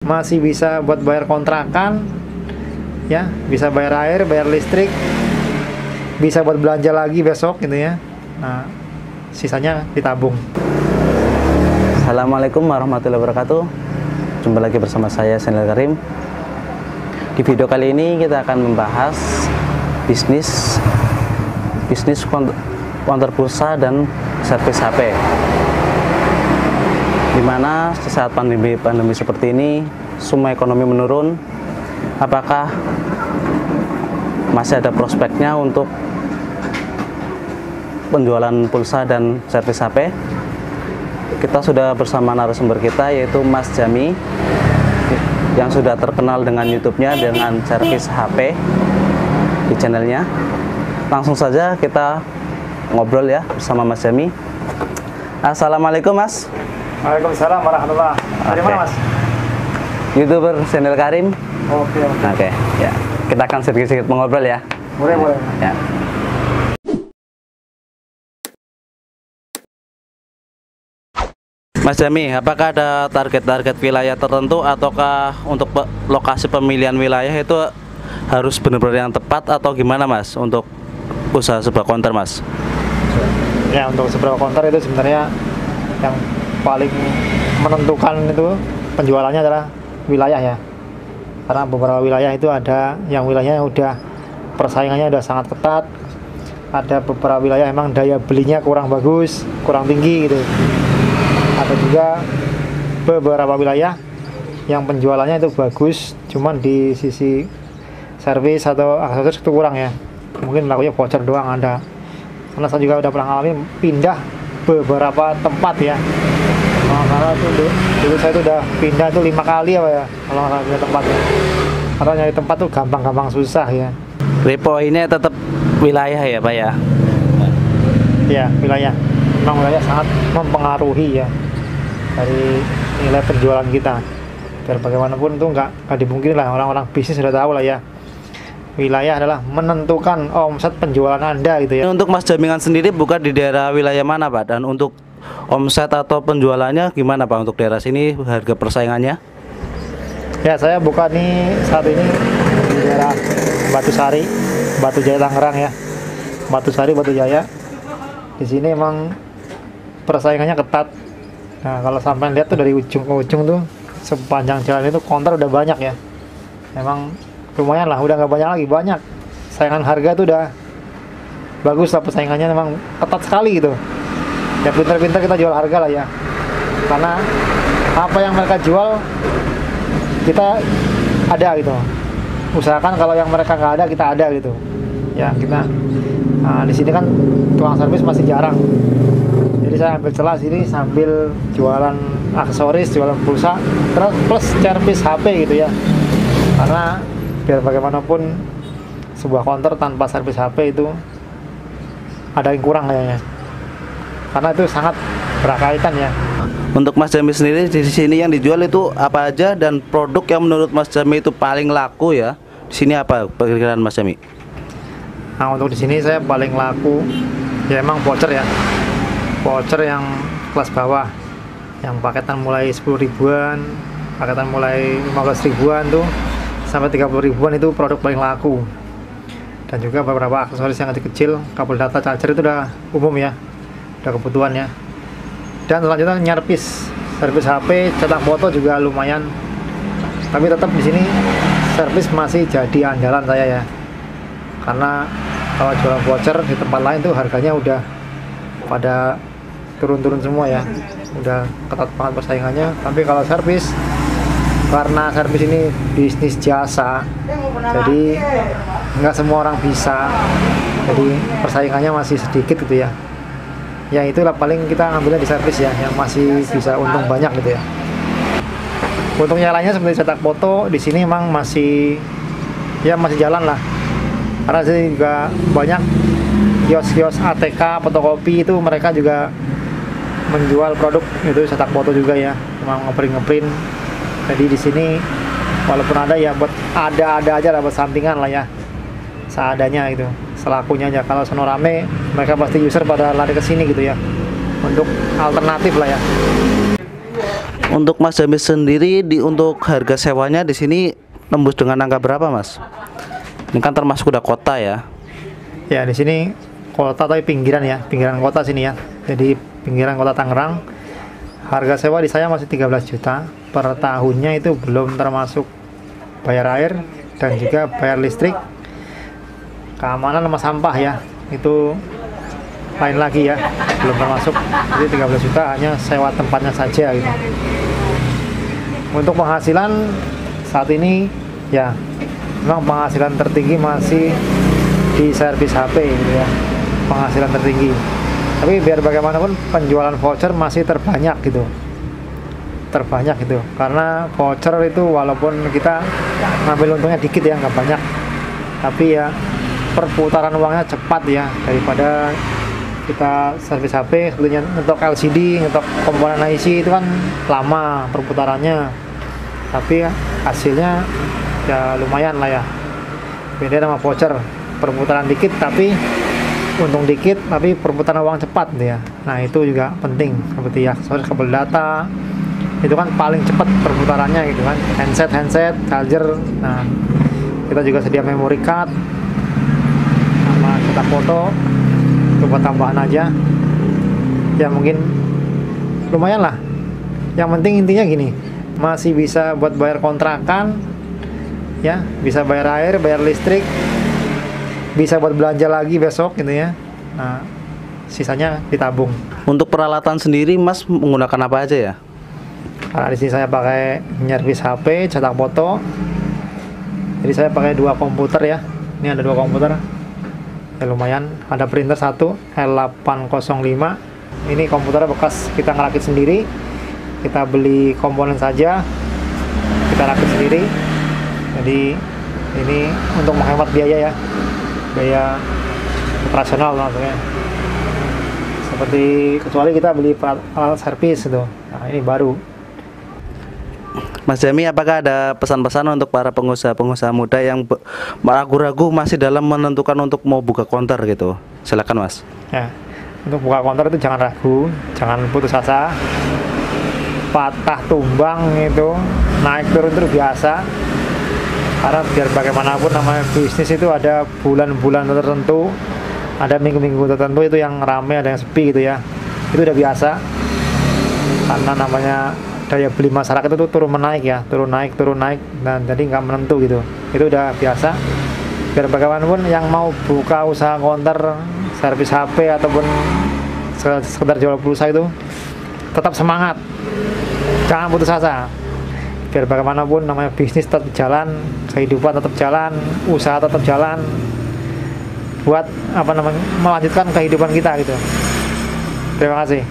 masih bisa buat bayar kontrakan, ya, bisa bayar air, bayar listrik, bisa buat belanja lagi besok gitu ya. Nah, sisanya ditabung. Assalamualaikum warahmatullahi wabarakatuh. Jumpa lagi bersama saya Senil Karim. Di video kali ini kita akan membahas bisnis konter pulsa dan servis HP. Dimana saat pandemi seperti ini, semua ekonomi menurun. Apakah masih ada prospeknya untuk penjualan pulsa dan servis HP? Kita sudah bersama narasumber kita, yaitu Mas Jami, yang sudah terkenal dengan YouTube-nya dengan servis HP di channelnya. Langsung saja kita ngobrol ya bersama Mas Jami. Assalamualaikum Mas. Waalaikumsalam warahmatullahi wabarakatuh. Dari mana Mas? YouTuber Senil Karim. Oke. Ya. Kita akan sedikit-sedikit mengobrol ya. Boleh. Ya. Mas Jami, apakah ada target-target wilayah tertentu ataukah untuk lokasi pemilihan wilayah itu harus benar-benar yang tepat atau gimana Mas untuk usaha sebuah konter Mas? Ya, untuk sebuah konter itu sebenarnya yang paling menentukan itu penjualannya adalah wilayah ya. Karena beberapa wilayah itu ada yang wilayahnya udah persaingannya udah sangat ketat. Ada beberapa wilayah emang daya belinya kurang bagus, kurang tinggi gitu. Ada juga beberapa wilayah yang penjualannya itu bagus, cuman di sisi servis atau aksesoris itu kurang ya. Mungkin lakunya voucher doang ada. Karena saya juga udah pernah ngalamin pindah beberapa tempat ya. Karena dulu saya itu udah pindah tuh 5 kali ya kalau nggak punya tempat ya. Karena nyari tempat tuh gampang susah ya. Repo ini tetap wilayah ya Pak ya? Iya, wilayah. Memang wilayah sangat mempengaruhi ya dari nilai penjualan kita. Biar bagaimanapun itu nggak dipungkiri lah, orang-orang bisnis sudah tahu lah ya. Wilayah adalah menentukan omset penjualan Anda gitu ya. Untuk Mas Jamingan sendiri buka di daerah wilayah mana Pak? Dan untuk omset atau penjualannya gimana Pak untuk daerah sini, harga persaingannya? Ya, saya buka nih saat ini di daerah Batu Sari, Batu Jaya Tangerang ya. Batu Sari, Batu Jaya. Di sini emang persaingannya ketat. Nah, kalau sampai lihat tuh dari ujung ke ujung tuh sepanjang jalan itu konter udah banyak ya. Emang lumayan lah, udah nggak banyak lagi, banyak. Saingan harga tuh udah bagus lah, persaingannya memang ketat sekali gitu. Ya pintar-pintar kita jual harga lah ya. Karena apa yang mereka jual kita ada gitu. Usahakan kalau yang mereka nggak ada kita ada gitu. Ya kita. Nah, di sini kan tukang servis masih jarang. Jadi saya ambil celah sini sambil jualan aksesoris, jualan pulsa, terus plus servis HP gitu ya. Karena biar bagaimanapun sebuah konter tanpa servis HP itu ada yang kurang kayaknya. Karena itu sangat berkaitan ya. Untuk Mas Jami sendiri di sini yang dijual itu apa aja dan produk yang menurut Mas Jami itu paling laku ya? Di sini apa perkiraan Mas Jami? Nah, untuk di sini saya paling laku ya emang voucher ya. Voucher yang kelas bawah. Yang paketan mulai 10 ribuan, paketan mulai 15 ribuan tuh sampai 30 ribuan itu produk paling laku. Dan juga beberapa aksesoris yang kecil, kabel data, charger itu udah umum ya. Udah kebutuhan ya. Dan selanjutnya nyervis, servis HP, cetak foto juga lumayan. Tapi tetap di sini servis masih jadi andalan saya ya. Karena kalau jualan voucher di tempat lain tuh harganya udah pada turun-turun semua ya. Udah ketat banget persaingannya. Tapi kalau servis, karena servis ini bisnis jasa, jadi nggak semua orang bisa. Jadi persaingannya masih sedikit gitu ya. Ya itulah paling kita ngambilnya di servis ya, yang masih bisa untung banyak gitu ya. Untungnya lainnya seperti cetak foto di sini emang masih jalan lah. Karena sih juga banyak kios-kios ATK, fotokopi itu mereka juga menjual produk itu cetak foto juga ya, emang ngeprint. Jadi di sini walaupun ada ya buat ada aja lah buat sampingan lah ya, seadanya gitu, selakunya aja. Kalau sono rame mereka pasti user pada lari ke sini gitu ya, untuk alternatif lah ya. Untuk Mas Jami sendiri untuk harga sewanya di sini tembus dengan angka berapa, Mas? Ini kan termasuk udah kota ya. Ya, di sini kota tapi pinggiran ya, pinggiran kota sini ya. Jadi pinggiran kota Tangerang. Harga sewa di saya masih 13 juta per tahunnya, itu belum termasuk bayar air dan juga bayar listrik, keamanan sama sampah ya. Itu lain lagi ya, belum termasuk. Jadi 13 juta hanya sewa tempatnya saja gitu. Untuk penghasilan saat ini ya, memang penghasilan tertinggi masih di servis HP gitu ya, penghasilan tertinggi. Tapi biar bagaimanapun penjualan voucher masih terbanyak gitu, karena voucher itu walaupun kita ngambil untungnya dikit ya, nggak banyak, tapi ya perputaran uangnya cepat ya, daripada kita servis HP sebetulnya ngetok LCD, ngetok komponen IC itu kan lama perputarannya, tapi hasilnya ya lumayan lah ya. Beda sama voucher, perputaran dikit tapi untung dikit, tapi perputaran uang cepat ya. Nah itu juga penting, seperti ya soalnya kabel data itu kan paling cepat perputarannya gitu kan, handset, charger. Nah kita juga sedia memory card sama cetak foto, itu buat tambahan aja ya, mungkin lumayan lah. Yang penting intinya gini, masih bisa buat bayar kontrakan ya, bisa bayar air, bayar listrik, bisa buat belanja lagi besok gitu ya. Nah sisanya ditabung. Untuk peralatan sendiri Mas menggunakan apa aja ya? Karena di sini saya pakai nyervis HP, cetak foto, jadi saya pakai 2 komputer ya. Ini ada 2 komputer ya, lumayan. Ada printer satu L805. Ini komputer bekas kita ngerakit sendiri, kita beli komponen saja, kita rakit sendiri. Jadi ini untuk menghemat biaya ya, biaya operasional maksudnya. Seperti kecuali kita beli alat servis itu. Nah ini baru. Mas Jami, apakah ada pesan-pesan untuk para pengusaha-pengusaha muda yang ragu-ragu masih dalam menentukan untuk mau buka counter gitu? Silakan Mas. Ya, untuk buka counter itu jangan ragu, jangan putus asa. Patah tumbang itu, naik turun itu biasa. Karena biar bagaimanapun namanya bisnis itu ada bulan-bulan tertentu, ada minggu-minggu tertentu itu yang ramai, ada yang sepi gitu ya. Itu udah biasa. Karena namanya daya beli masyarakat itu turun naik ya, turun naik, dan jadi nggak menentu gitu. Itu udah biasa. Biar bagaimanapun yang mau buka usaha counter, servis HP ataupun sekedar jual pulsa itu tetap semangat, jangan putus asa. Biar bagaimanapun namanya bisnis tetap jalan, kehidupan tetap jalan, usaha tetap jalan, buat apa namanya melanjutkan kehidupan kita gitu. Terima kasih.